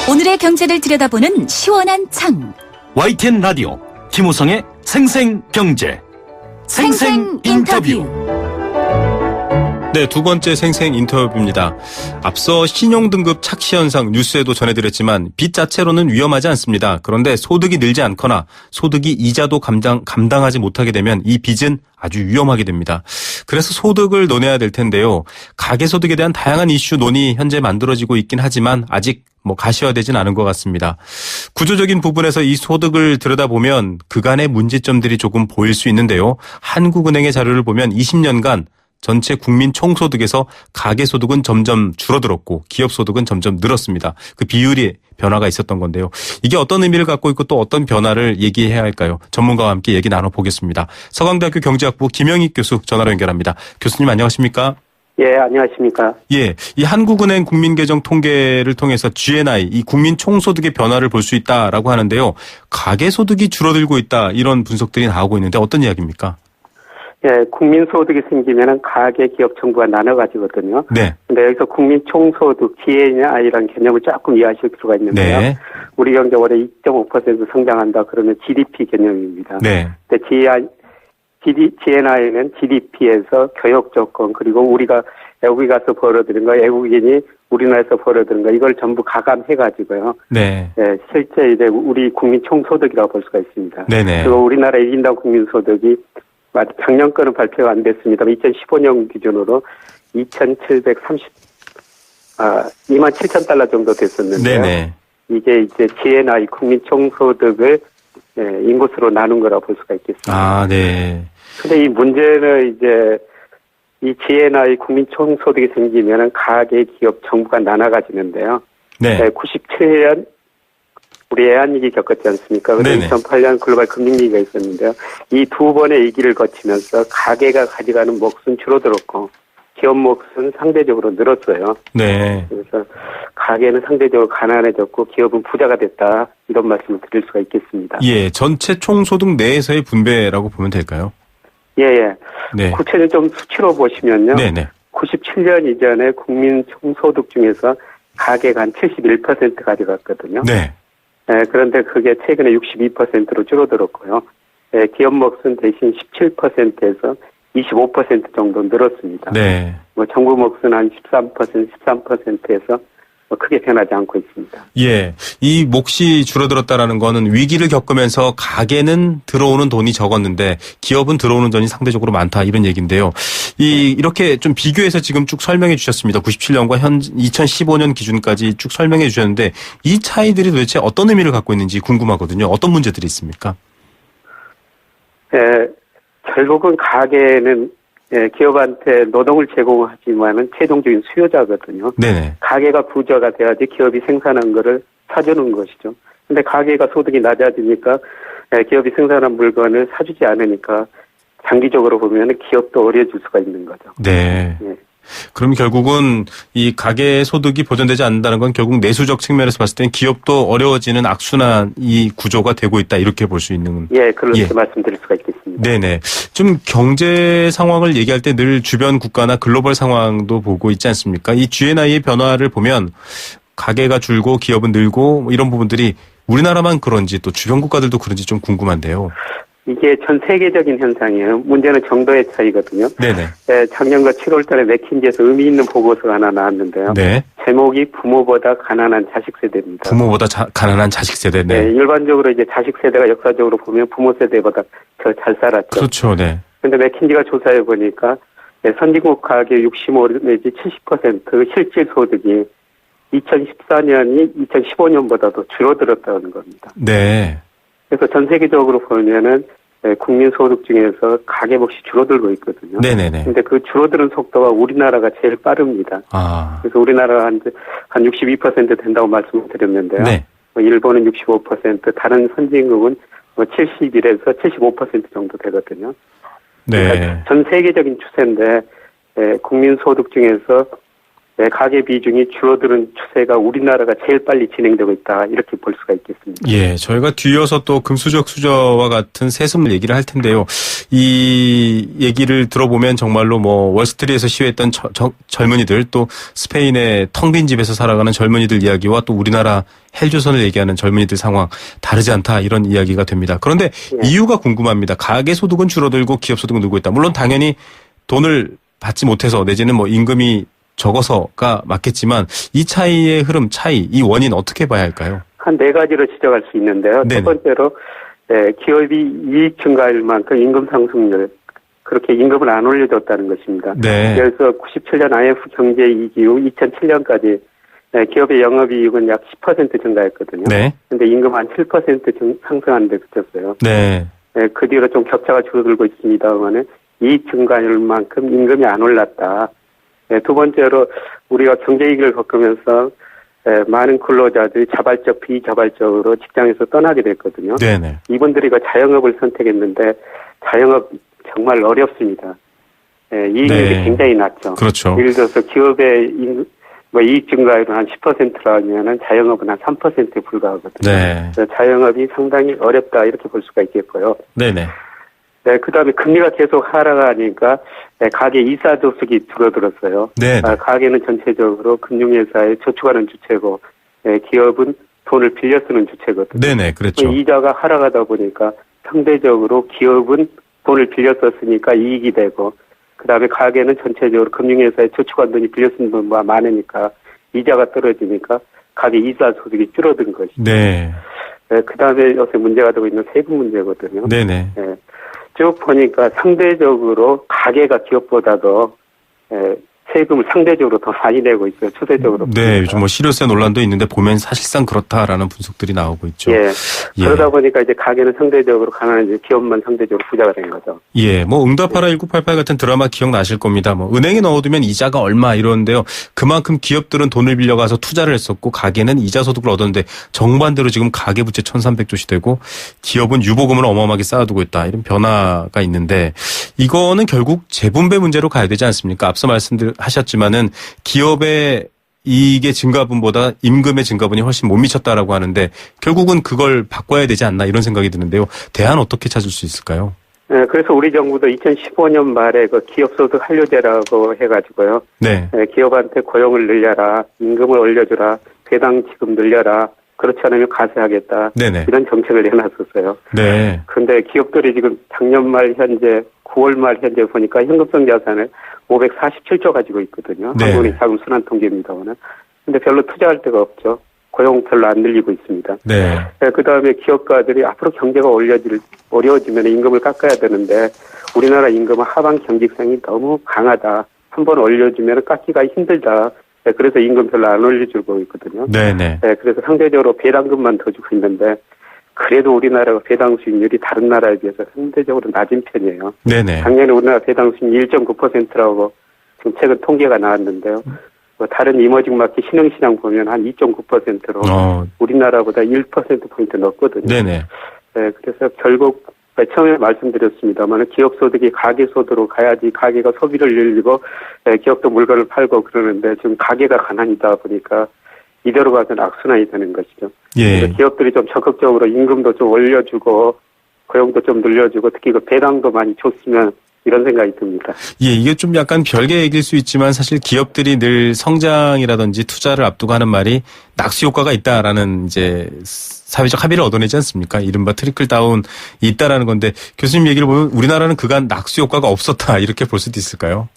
오늘의 경제를 들여다보는 시원한 창. YTN 라디오 김우성의 생생경제 생생 인터뷰. 네, 두 번째 생생 인터뷰입니다. 앞서 신용등급 착시 현상 뉴스에도 전해드렸지만 빚 자체로는 위험하지 않습니다. 그런데 소득이 늘지 않거나 소득이 이자도 감당하지 못하게 되면 이 빚은 아주 위험하게 됩니다. 그래서 소득을 논해야 될 텐데요. 가계소득에 대한 다양한 이슈 논의 현재 만들어지고 있긴 하지만 아직 가시화되진 않은 것 같습니다. 구조적인 부분에서 이 소득을 들여다보면 그간의 문제점들이 조금 보일 수 있는데요. 한국은행의 자료를 보면 20년간 전체 국민 총소득에서 가계소득은 점점 줄어들었고 기업소득은 점점 늘었습니다. 그 비율이 변화가 있었던 건데요. 이게 어떤 의미를 갖고 있고 또 어떤 변화를 얘기해야 할까요? 전문가와 함께 얘기 나눠보겠습니다. 서강대학교 경제학부 김영익 교수 전화로 연결합니다. 교수님 안녕하십니까? 예, 안녕하십니까? 예, 이 한국은행 국민계정 통계를 통해서 GNI, 이 국민 총소득의 변화를 볼 수 있다라고 하는데요. 가계소득이 줄어들고 있다 이런 분석들이 나오고 있는데 어떤 이야기입니까? 예, 국민소득이 생기면은 가계, 기업, 정부가 나눠가지거든요. 네. 근데 여기서 국민 총소득, GNI라는 개념을 조금 이해하실 필요가 있는데요. 네. 우리 경제 올해 2.5% 성장한다 그러면 GDP 개념입니다. 네. 근데 GNI는 GDP에서 교육 조건 그리고 우리가 외국에 가서 벌어들인 거, 외국인이 우리나라에서 벌어들인 거 이걸 전부 가감해가지고요. 네. 예, 실제 이제 우리 국민 총소득이라고 볼 수가 있습니다. 네네. 그리고 우리나라 1인당 국민소득이 작년 거는 발표가 안 됐습니다만 2015년 기준으로 27,000달러 정도 됐었는데요. 네네. 이게 이제 GNI 국민 총소득을 인구수로 나눈 거라고 볼 수가 있겠습니다. 아, 네. 근데 이 문제는 이제 이 GNI 국민 총소득이 생기면은 가계, 기업, 정부가 나눠가지는데요. 네. 97년 우리 애한위기 겪었지 않습니까? 그리고 2008년 글로벌 금융위기가 있었는데요. 이 두 번의 위기를 거치면서 가계가 가져가는 몫은 줄어들었고 기업 몫은 상대적으로 늘었어요. 네. 그래서 가계는 상대적으로 가난해졌고 기업은 부자가 됐다. 이런 말씀을 드릴 수가 있겠습니다. 예, 전체 총소득 내에서의 분배라고 보면 될까요? 예. 네. 구체적으로 좀 수치로 보시면요. 네네. 97년 이전에 국민 총소득 중에서 가계가 한 71% 가져갔거든요. 네. 네, 그런데 그게 최근에 62%로 줄어들었고요. 네, 기업 몫은 대신 17%에서 25% 정도 늘었습니다. 네. 정부 몫은 한 13%에서 크게 변하지 않고 있습니다. 예. 이 몫이 줄어들었다라는 거는 위기를 겪으면서 가계는 들어오는 돈이 적었는데 기업은 들어오는 돈이 상대적으로 많다 이런 얘기인데요. 이렇게 좀 비교해서 지금 쭉 설명해 주셨습니다. 97년과 2015년 기준까지 쭉 설명해 주셨는데 이 차이들이 도대체 어떤 의미를 갖고 있는지 궁금하거든요. 어떤 문제들이 있습니까? 네, 결국은 가계는 기업한테 노동을 제공하지만은 최종적인 수요자거든요. 네네. 가계가 부자가 돼야지 기업이 생산한 거를 사주는 것이죠. 근데 가계가 소득이 낮아지니까 기업이 생산한 물건을 사주지 않으니까 장기적으로 보면 기업도 어려질 수가 있는 거죠. 네. 예. 그럼 결국은 이 가계 소득이 보존되지 않는다는 건 결국 내수적 측면에서 봤을 땐 기업도 어려워지는 악순환 이 구조가 되고 있다 이렇게 볼 수 있는. 예, 그렇게 말씀드릴 수가 있겠습니다. 네네. 좀 경제 상황을 얘기할 때 늘 주변 국가나 글로벌 상황도 보고 있지 않습니까? 이 GNI의 변화를 보면 가계가 줄고 기업은 늘고 이런 부분들이 우리나라만 그런지 또 주변 국가들도 그런지 좀 궁금한데요. 이게 전 세계적인 현상이에요. 문제는 정도의 차이거든요. 네네. 작년과 7월 달에 맥킨지에서 의미 있는 보고서가 하나 나왔는데요. 네. 제목이 부모보다 가난한 자식 세대입니다. 부모보다 가난한 자식 세대. 네. 일반적으로 이제 자식 세대가 역사적으로 보면 부모 세대보다 더 잘 살았죠. 그렇죠. 네. 그런데 맥킨지가 조사해 보니까 선진국 가계 65 내지 70% 실질 소득이 2014년이 2015년보다도 줄어들었다는 겁니다. 네. 그래서 전 세계적으로 보면은 국민 소득 중에서 가계몫이 줄어들고 있거든요. 네네네. 근데 그 줄어드는 속도가 우리나라가 제일 빠릅니다. 아. 그래서 우리나라가 한 62% 된다고 말씀을 드렸는데요. 네. 일본은 65%, 다른 선진국은 71에서 75% 정도 되거든요. 네. 그러니까 전 세계적인 추세인데 국민 소득 중에서 가계 비중이 줄어드는 추세가 우리나라가 제일 빨리 진행되고 있다 이렇게 볼 수가 있겠습니다. 예, 저희가 뒤이어서 또 금수저 수저와 같은 세습을 얘기를 할 텐데요. 이 얘기를 들어보면 정말로 뭐 월스트리트에서 시위했던 젊은이들 또 스페인의 텅 빈 집에서 살아가는 젊은이들 이야기와 또 우리나라 헬조선을 얘기하는 젊은이들 상황 다르지 않다 이런 이야기가 됩니다. 그런데 이유가 궁금합니다. 가계 소득은 줄어들고 기업 소득은 늘고 있다. 물론 당연히 돈을 받지 못해서 내지는 뭐 임금이 적어서가 맞겠지만 이 차이의 흐름, 이 원인 어떻게 봐야 할까요? 한 4가지로 지적할 수 있는데요. 네네. 첫 번째로 기업이 이익 증가할 만큼 임금 상승률, 그렇게 임금을 안 올려줬다는 것입니다. 네. 그래서 97년 IMF 경제 위기 후 2007년까지 기업의 영업이익은 약 10% 증가했거든요. 네. 근데 임금 한 7% 상승하는 데 그쳤어요. 네. 그 뒤로 좀 격차가 줄어들고 있습니다만 이익 증가할 만큼 임금이 안 올랐다. 두 번째로 우리가 경제위기를 겪으면서 많은 근로자들이 자발적, 비자발적으로 직장에서 떠나게 됐거든요. 네네. 이분들이 그 자영업을 선택했는데 자영업 정말 어렵습니다. 이익률이 네. 굉장히 낮죠. 그렇죠. 예를 들어서 기업의 이익 증가율은 한 10%라면 자영업은 한 3%에 불과하거든요. 네. 그래서 자영업이 상당히 어렵다 이렇게 볼 수가 있겠고요. 네네. 그 다음에 금리가 계속 하락하니까 가계 이사 조직이 줄어들었어요. 네. 가계는 전체적으로 금융회사에 저축하는 주체고 기업은 돈을 빌려 쓰는 주체거든요. 네네. 그렇죠. 이자가 하락하다 보니까 상대적으로 기업은 돈을 빌려 썼으니까 이익이 되고 그 다음에 가계는 전체적으로 금융회사에 저축한 돈이 빌려 쓰는 돈보다 많으니까 이자가 떨어지니까 가계 이사 소득이 줄어든 것이죠. 네. 그 다음에 요새 문제가 되고 있는 세금 문제거든요. 네네. 쭉 보니까 상대적으로 가계가 기업보다도 세금을 상대적으로 더 많이 내고 있어요. 추세적으로. 네, 요즘 뭐 실효세 논란도 있는데 보면 사실상 그렇다라는 분석들이 나오고 있죠. 예. 그러다 보니까 이제 가계는 상대적으로 가난한 이제 기업만 상대적으로 부자가 된 거죠. 예, 뭐 응답하라 1988 같은 드라마 기억나실 겁니다. 뭐 은행에 넣어두면 이자가 얼마 이러는데요. 그만큼 기업들은 돈을 빌려가서 투자를 했었고 가계는 이자 소득을 얻었는데 정반대로 지금 가계 부채 1300조씩 되고 기업은 유보금을 어마어마하게 쌓아두고 있다. 이런 변화가 있는데 이거는 결국 재분배 문제로 가야 되지 않습니까? 앞서 말씀하셨지만은 기업의 이익의 증가분보다 임금의 증가분이 훨씬 못 미쳤다라고 하는데 결국은 그걸 바꿔야 되지 않나 이런 생각이 드는데요. 대안 어떻게 찾을 수 있을까요? 네, 그래서 우리 정부도 2015년 말에 그 기업소득 한류제라고 해가지고요. 네. 기업한테 고용을 늘려라, 임금을 올려주라, 배당 지급 늘려라. 그렇지 않으면 가세하겠다. 네네. 이런 정책을 해놨었어요. 네. 근데 기업들이 지금 작년 말 현재 9월 말 현재 보니까 현금성 자산을 547조 가지고 있거든요. 네. 한국은행 자금 순환 통계입니다만은. 근데 별로 투자할 데가 없죠. 고용 별로 안 늘리고 있습니다. 네. 그 다음에 기업가들이 앞으로 경제가 어려워지면 임금을 깎아야 되는데 우리나라 임금은 하방 경직성이 너무 강하다. 한번 올려주면 깎기가 힘들다. 그래서 임금 별로 안 올려주고 있거든요. 네네. 그래서 상대적으로 배당금만 더 주고 있는데 그래도 우리나라가 배당 수익률이 다른 나라에 비해서 상대적으로 낮은 편이에요. 네네. 작년에 우리나라 배당 수익률 1.9%라고 지금 최근 통계가 나왔는데요. 다른 이머징 마켓 신흥시장 보면 한 2.9%로 우리나라보다 1%포인트 높거든요. 네네. 그래서 결국 처음에 말씀드렸습니다만 기업 소득이 가계 소득으로 가야지 가계가 소비를 늘리고 기업도 물건을 팔고 그러는데 지금 가계가 가난이다 보니까 이대로 가면 악순환이 되는 것이죠. 예. 그래서 기업들이 좀 적극적으로 임금도 좀 올려주고 고용도 좀 늘려주고 특히 그 배당도 많이 줬으면 이런 생각이 듭니다. 예, 이게 좀 약간 별개 얘기일 수 있지만 사실 기업들이 늘 성장이라든지 투자를 앞두고 하는 말이 낙수 효과가 있다라는 이제 사회적 합의를 얻어내지 않습니까? 이른바 트리클 다운이 있다라는 건데 교수님 얘기를 보면 우리나라는 그간 낙수 효과가 없었다 이렇게 볼 수도 있을까요?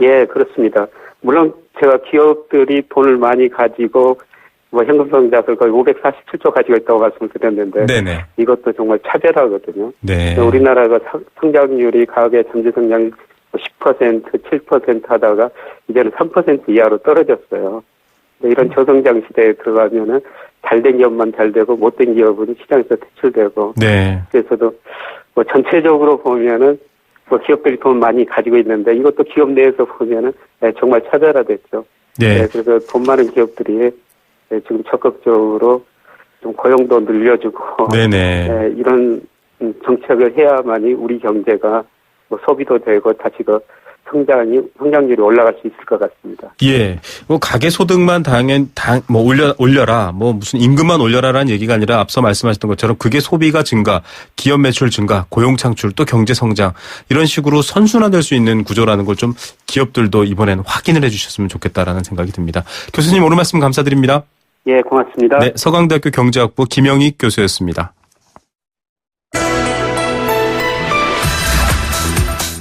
예, 그렇습니다. 물론 제가 기업들이 돈을 많이 가지고 현금성 자산을 거의 547조 가지고 있다고 말씀을 드렸는데 네네. 이것도 정말 차별하거든요. 네. 우리나라가 성장률이 가계 잠재 성장이 10%, 7% 하다가 이제는 3% 이하로 떨어졌어요. 근데 이런 저성장 시대에 들어가면은 잘된 기업만 잘 되고 못된 기업은 시장에서 퇴출되고. 네. 그래서도 뭐 전체적으로 보면은 뭐 기업들이 돈 많이 가지고 있는데 이것도 기업 내에서 보면은 정말 차별화됐죠. 네. 그래서 돈 많은 기업들이 지금 적극적으로 좀 고용도 늘려주고. 네네. 이런 정책을 해야만이 우리 경제가 뭐 소비도 되고 다시 그 성장률이 올라갈 수 있을 것 같습니다. 예. 뭐 가계 소득만 뭐 올려라. 뭐 무슨 임금만 올려라라는 얘기가 아니라 앞서 말씀하셨던 것처럼 그게 소비가 증가, 기업 매출 증가, 고용 창출, 또 경제 성장 이런 식으로 선순환될 수 있는 구조라는 걸 좀 기업들도 이번엔 확인을 해 주셨으면 좋겠다라는 생각이 듭니다. 교수님 오늘 말씀 감사드립니다. 예, 고맙습니다. 네, 서강대학교 경제학부 김영익 교수였습니다.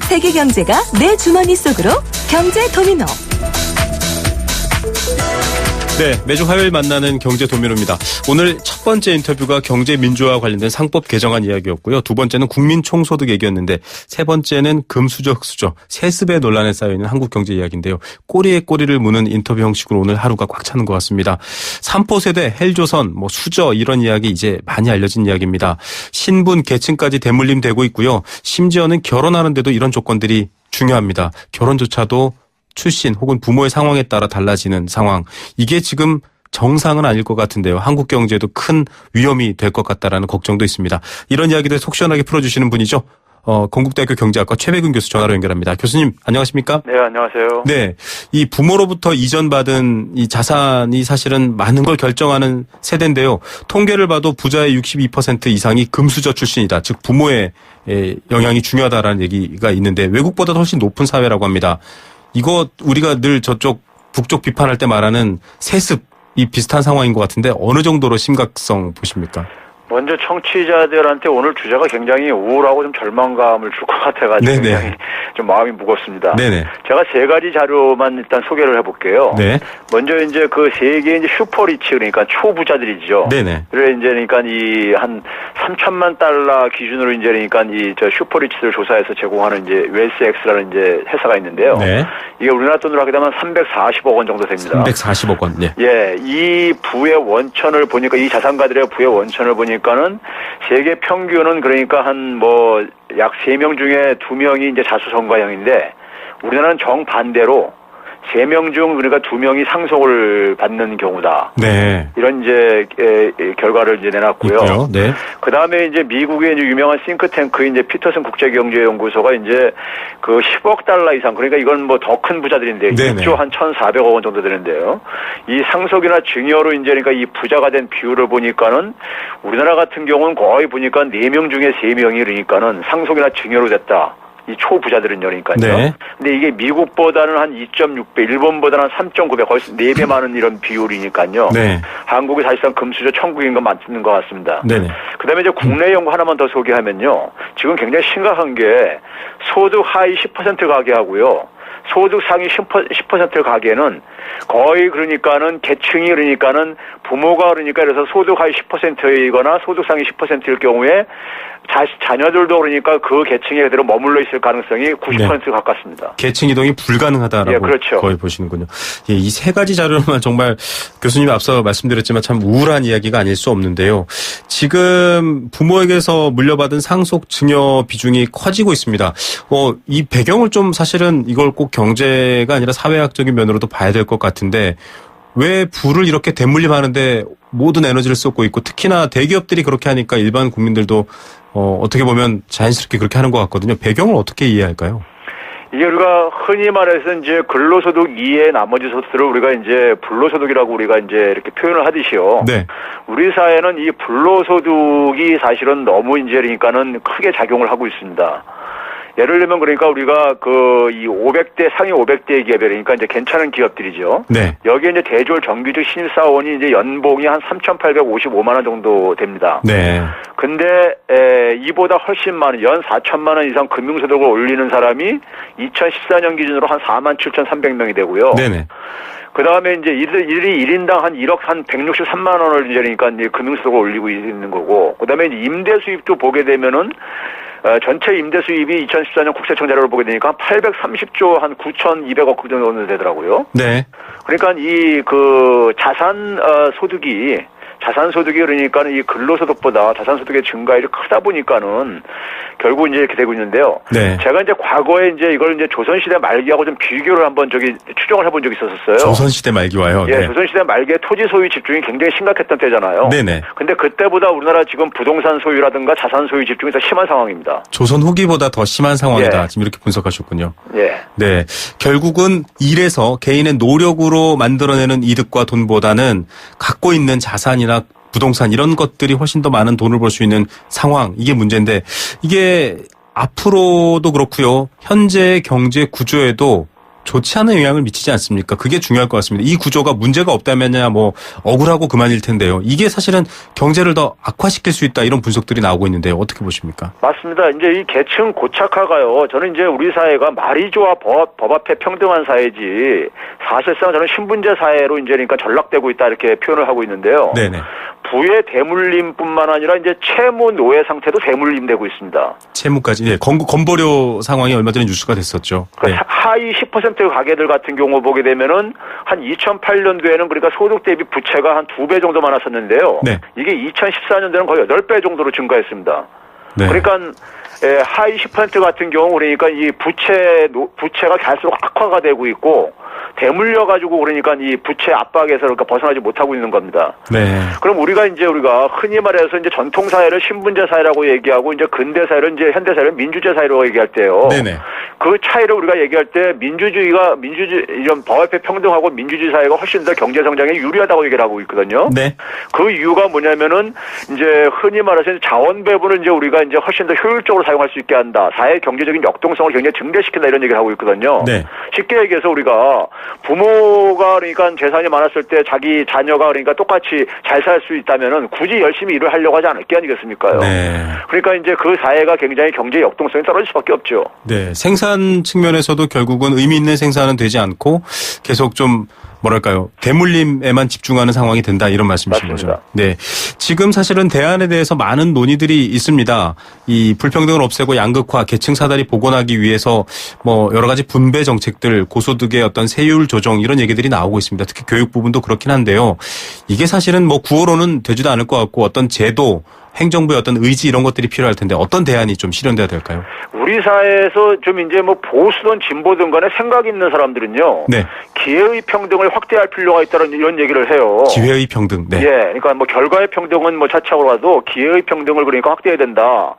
세계 경제가 내 주머니 속으로 경제 도미노. 네, 매주 화요일 만나는 경제 도미노입니다. 오늘 첫 번째 인터뷰가 경제 민주화와 관련된 상법 개정안 이야기였고요. 두 번째는 국민 총소득 얘기였는데 세 번째는 금수저 흑수저 세습의 논란에 쌓여있는 한국 경제 이야기인데요. 꼬리에 꼬리를 무는 인터뷰 형식으로 오늘 하루가 꽉 차는 것 같습니다. 삼포세대, 헬조선, 뭐 수저 이런 이야기 이제 많이 알려진 이야기입니다. 신분, 계층까지 대물림되고 있고요. 심지어는 결혼하는데도 이런 조건들이 중요합니다. 결혼조차도 출신 혹은 부모의 상황에 따라 달라지는 상황. 이게 지금 정상은 아닐 것 같은데요. 한국 경제에도 큰 위험이 될 것 같다라는 걱정도 있습니다. 이런 이야기들 속 시원하게 풀어주시는 분이죠. 건국대학교 경제학과 최백은 교수 전화로 연결합니다. 교수님 안녕하십니까? 네, 안녕하세요. 네, 이 부모로부터 이전받은 이 자산이 사실은 많은 걸 결정하는 세대인데요. 통계를 봐도 부자의 62% 이상이 금수저 출신이다. 즉 부모의 영향이 중요하다라는 얘기가 있는데 외국보다도 훨씬 높은 사회라고 합니다. 이거 우리가 늘 저쪽 북쪽 비판할 때 말하는 세습이 비슷한 상황인 것 같은데 어느 정도로 심각성 보십니까? 먼저 청취자들한테 오늘 주제가 굉장히 우울하고 좀 절망감을 줄 것 같아가지고 네네. 굉장히 좀 마음이 무겁습니다. 네네. 제가 세 가지 자료만 일단 소개를 해볼게요. 네. 먼저 이제 그 세계 이제 슈퍼리치 그러니까 초부자들이죠. 네네. 그래 이제 그러니까 이 한 3천만 달러 기준으로 이제 그러니까 이 저 슈퍼리치를 조사해서 제공하는 이제 웰스엑스라는 이제 회사가 있는데요. 네. 이게 우리나라 돈으로 하게 되면 340억 원 정도 됩니다. 340억 원. 네. 예, 이 부의 원천을 보니까 이 자산가들의 부의 원천을 보니까는 세계 평균은 그러니까 한 뭐 약 3명 중에 2명이 이제 자수성가형인데 우리나라는 정반대로 3명 중 그러니까 2명이 상속을 받는 경우다. 네. 이런 이제 결과를 이제 내놨고요. 있고요. 네. 그 다음에 이제 미국의 이제 유명한 싱크탱크 이제 피터슨 국제경제연구소가 이제 그 10억 달러 이상 그러니까 이건 뭐 더 큰 부자들인데 1조 한 1,400억 원 정도 되는데요. 이 상속이나 증여로 이제 그러니까 이 부자가 된 비율을 보니까는 우리나라 같은 경우는 거의 보니까 4명 중에 3명이 그러니까는 상속이나 증여로 됐다. 이 초부자들은요, 그러니까요. 네. 근데 이게 미국보다는 한 2.6배, 일본보다는 한 3.9배, 거의 4배 많은 이런 비율이니까요. 네. 한국이 사실상 금수저 천국인 건 맞는 것 같습니다. 네네. 그 다음에 이제 국내 연구 하나만 더 소개하면요. 지금 굉장히 심각한 게 소득 하위 10% 가계하고요. 소득 상위 10% 가계는 거의 그러니까는 계층이 그러니까는 부모가 그러니까 그래서 소득 하위 10%이거나 소득 상위 10%일 경우에 자녀들도 그러니까 그 계층에 그대로 머물러 있을 가능성이 90% 가깝습니다. 계층 이동이 불가능하다라고 예, 그렇죠. 거의 보시는군요. 예, 이 세 가지 자료로만 정말 교수님이 앞서 말씀드렸지만 참 우울한 이야기가 아닐 수 없는데요. 지금 부모에게서 물려받은 상속 증여 비중이 커지고 있습니다. 이 배경을 좀 사실은 이걸 꼭 경제가 아니라 사회학적인 면으로도 봐야 될 것 같은데 왜 부를 이렇게 대물림하는데 모든 에너지를 쏟고 있고 특히나 대기업들이 그렇게 하니까 일반 국민들도 어떻게 보면 자연스럽게 그렇게 하는 것 같거든요. 배경을 어떻게 이해할까요? 이게 우리가 흔히 말해서 이제 근로소득 이외의 나머지 소득을 우리가 이제 불로소득이라고 우리가 이제 이렇게 표현을 하듯이요. 네. 우리 사회는 이 불로소득이 사실은 너무 이제 그러니까는 크게 작용을 하고 있습니다. 예를 들면 그러니까 우리가 이 500대 상위 500대 기업이 그러니까 이제 괜찮은 기업들이죠. 네. 여기에 이제 대졸 정규직 신입사원이 이제 연봉이 한 3,855만 원 정도 됩니다. 네. 근데 이보다 훨씬 많은 연 4천만 원 이상 금융소득을 올리는 사람이 2014년 기준으로 한 47,300명이 되고요. 네네. 그 다음에 이제 이들이 1인당 한 1억 한 163만 원을 이제 그러니까 이제 금융소득을 올리고 있는 거고, 그 다음에 이제 임대 수입도 보게 되면은 전체 임대 수입이 2014년 국세청 자료를 보게 되니까 830조 한 9,200억 그 정도 되더라고요. 네. 그러니까 이 자산 소득이 그러니까 이 근로소득보다 자산 소득의 증가율이 크다 보니까는 결국 이제 이렇게 되고 있는데요. 네. 제가 이제 과거에 이제 이걸 이제 조선시대 말기하고 좀 비교를 한번 추정을 해본 적이 있었어요. 조선시대 말기와요. 예, 네. 조선시대 말기에 토지 소유 집중이 굉장히 심각했던 때잖아요. 네네. 근데 그때보다 우리나라 지금 부동산 소유라든가 자산 소유 집중이 더 심한 상황입니다. 조선 후기보다 더 심한 상황이다. 지금 이렇게 분석하셨군요. 예. 네. 결국은 일에서 개인의 노력으로 만들어내는 이득과 돈보다는 갖고 있는 자산이나 부동산 이런 것들이 훨씬 더 많은 돈을 벌 수 있는 상황, 이게 문제인데 이게 앞으로도 그렇고요. 현재 경제 구조에도 좋지 않은 영향을 미치지 않습니까? 그게 중요할 것 같습니다. 이 구조가 문제가 없다면야 뭐 억울하고 그만일 텐데요. 이게 사실은 경제를 더 악화시킬 수 있다 이런 분석들이 나오고 있는데요. 어떻게 보십니까? 맞습니다. 이제 이 계층 고착화가요. 저는 이제 우리 사회가 말이 좋아 법 앞에 평등한 사회지 사실상 저는 신분제 사회로 이제 그러니까 전락되고 있다 이렇게 표현을 하고 있는데요. 네네. 부의 대물림뿐만 아니라 이제 채무 노예 상태도 대물림되고 있습니다. 채무까지. 예. 건보료 상황이 얼마 전에 뉴스가 됐었죠. 네. 하위 10% 가게들 같은 경우 보게 되면은 한 2008년도에는 그러니까 소득 대비 부채가 한 2배 정도 많았었는데요. 네. 이게 2014년도에는 거의 8배 정도로 증가했습니다. 네. 그러니까 하위 10% 같은 경우 그러니까 이 부채가 갈수록 악화가 되고 있고 대물려 가지고 그러니까 이 부채 압박에서 그러니까 벗어나지 못하고 있는 겁니다. 네. 그럼 우리가 흔히 말해서 이제 전통 사회를 신분제 사회라고 얘기하고 이제 근대 사회를 이제 현대 사회를 민주제 사회라고 얘기할 때요. 네네. 그 차이를 우리가 얘기할 때 민주주의 이런 법 앞에 평등하고 민주주의 사회가 훨씬 더 경제 성장에 유리하다고 얘기를 하고 있거든요. 네. 그 이유가 뭐냐면은 이제 흔히 말해서 자원 배분을 이제 우리가 이제 훨씬 더 효율적으로 사용할 수 있게 한다. 사회 경제적인 역동성을 굉장히 증대시킨다 이런 얘기를 하고 있거든요. 네. 쉽게 얘기해서 우리가 부모가 그러니까 재산이 많았을 때 자기 자녀가 그러니까 똑같이 잘 살 수 있다면은 굳이 열심히 일을 하려고 하지 않을 게 아니겠습니까요? 네. 그러니까 이제 그 사회가 굉장히 경제 역동성이 떨어질 수밖에 없죠. 네. 생산 측면에서도 결국은 의미 있는 생산은 되지 않고 계속 좀 뭐랄까요, 대물림에만 집중하는 상황이 된다 이런 말씀이신 맞습니다. 거죠. 네, 지금 사실은 대안에 대해서 많은 논의들이 있습니다. 이 불평등을 없애고 양극화, 계층 사다리 복원하기 위해서 뭐 여러 가지 분배 정책들, 고소득의 어떤 세율 조정 이런 얘기들이 나오고 있습니다. 특히 교육 부분도 그렇긴 한데요. 이게 사실은 뭐 구호로는 되지도 않을 것 같고 어떤 제도, 행정부의 어떤 의지 이런 것들이 필요할 텐데 어떤 대안이 좀 실현돼야 될까요? 우리 사회에서 좀 이제 뭐 보수든 진보든 간에 생각 있는 사람들은요. 네. 기회의 평등을 확대할 필요가 있다는 이런 얘기를 해요. 기회의 평등. 네. 예. 그러니까 뭐 결과의 평등은 뭐 차차로 가도 기회의 평등을 그러니까 확대해야 된다.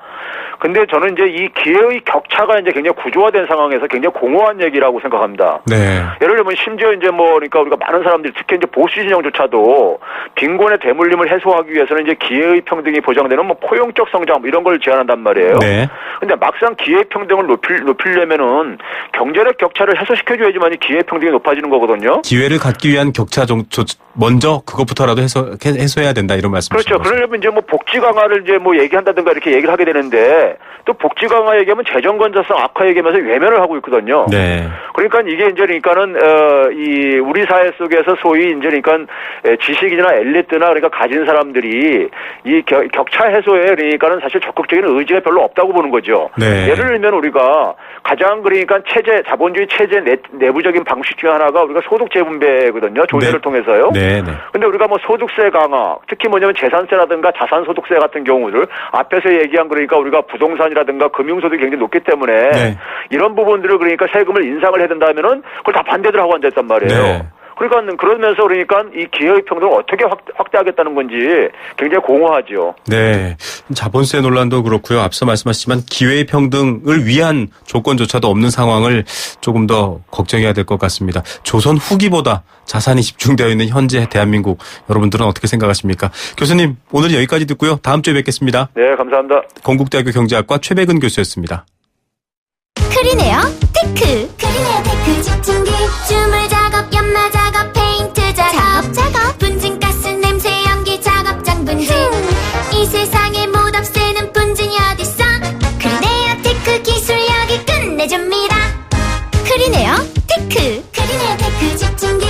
근데 저는 이제 이 기회의 격차가 이제 굉장히 구조화된 상황에서 굉장히 공허한 얘기라고 생각합니다. 네. 예를 들면 심지어 이제 뭐 그러니까 우리가 많은 사람들이 특히 이제 보수 진영조차도 빈곤의 대물림을 해소하기 위해서는 이제 기회의 평등이 보장되는 뭐 포용적 성장 뭐 이런 걸 제안한단 말이에요. 네. 근데 막상 기회 평등을 높이려면은 경제력 격차를 해소시켜줘야지만이 기회 평등이 높아지는 거거든요. 기회를 갖기 위한 격차 먼저 그것부터라도 해소해야 된다 이런 말씀이시죠. 그렇죠. 그러려면 이제 뭐 복지 강화를 이제 뭐 얘기한다든가 이렇게 얘기를 하게 되는데 또 복지 강화 얘기하면 재정 건전성 악화 얘기하면서 외면을 하고 있거든요. 네. 그러니까 이게 이제 그러니까는 이 우리 사회 속에서 소위 이제 그러니까 지식인이나 엘리트나 그러니까 가진 사람들이 이 격차 해소에 그러니까는 사실 적극적인 의지가 별로 없다고 보는 거죠. 네. 예를 들면 우리가 가장 그러니까 자본주의 체제 내부적인 방식 중에 하나가 우리가 소득 재분배거든요. 조세를 통해서요. 네. 근데 우리가 뭐 소득세 강화, 특히 뭐냐면 재산세라든가 자산소득세 같은 경우를 앞에서 얘기한 그러니까 우리가 부동산이라든가 금융소득이 굉장히 높기 때문에 네. 이런 부분들을 그러니까 세금을 인상을 해야 된다면은 그걸 다 반대들 하고 앉아있단 말이에요. 네. 그러니까 그러면서 그러니까 이 기회의 평등을 어떻게 확대하겠다는 건지 굉장히 공허하죠. 네, 자본세 논란도 그렇고요. 앞서 말씀하셨지만 기회의 평등을 위한 조건조차도 없는 상황을 조금 더 걱정해야 될 것 같습니다. 조선 후기보다 자산이 집중되어 있는 현재 대한민국 여러분들은 어떻게 생각하십니까? 교수님 오늘 여기까지 듣고요. 다음 주에 뵙겠습니다. 네, 감사합니다. 건국대학교 경제학과 최백은 교수였습니다. 크리네어 테크. 크리네어 테크 집중기 주물 작업 연마 작업 페인트 작업 분진가스 냄새 연기 작업장 분진 이 세상에 못 없애는 분진이 어딨어. 크리네어 테크 기술력이 끝내줍니다. 크리네어 테크. 크리네어 테크 집중기.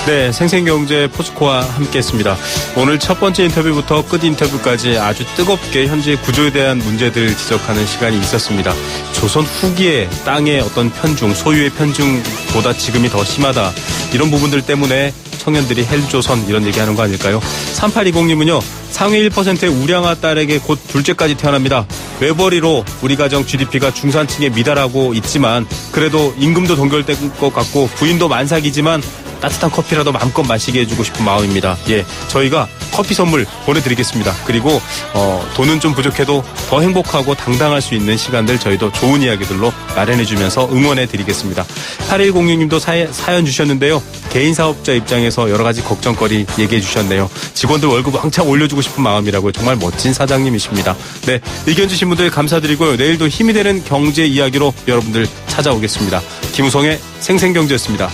네, 네, 생생경제 포스코와 함께했습니다. 오늘 첫 번째 인터뷰부터 끝 인터뷰까지 아주 뜨겁게 현재 구조에 대한 문제들 지적하는 시간이 있었습니다. 조선 후기에 땅의 어떤 편중, 소유의 편중보다 지금이 더 심하다. 이런 부분들 때문에 청년들이 헬조선 이런 얘기하는 거 아닐까요? 3820님은요. 상위 1%의 우량아 딸에게 곧 둘째까지 태어납니다. 외벌이로 우리 가정 GDP가 중산층에 미달하고 있지만 그래도 임금도 동결된 것 같고 부인도 만삭이지만 따뜻한 커피라도 마음껏 마시게 해주고 싶은 마음입니다. 예, 저희가 커피 선물 보내드리겠습니다. 그리고 돈은 좀 부족해도 더 행복하고 당당할 수 있는 시간들 저희도 좋은 이야기들로 마련해주면서 응원해드리겠습니다. 8106님도 사연 주셨는데요. 개인 사업자 입장에서 여러 가지 걱정거리 얘기해 주셨네요. 직원들 월급 왕창 올려주고 싶은 마음이라고요. 정말 멋진 사장님이십니다. 네, 의견 주신 분들 감사드리고요. 내일도 힘이 되는 경제 이야기로 여러분들 찾아오겠습니다. 김우성의 생생경제였습니다.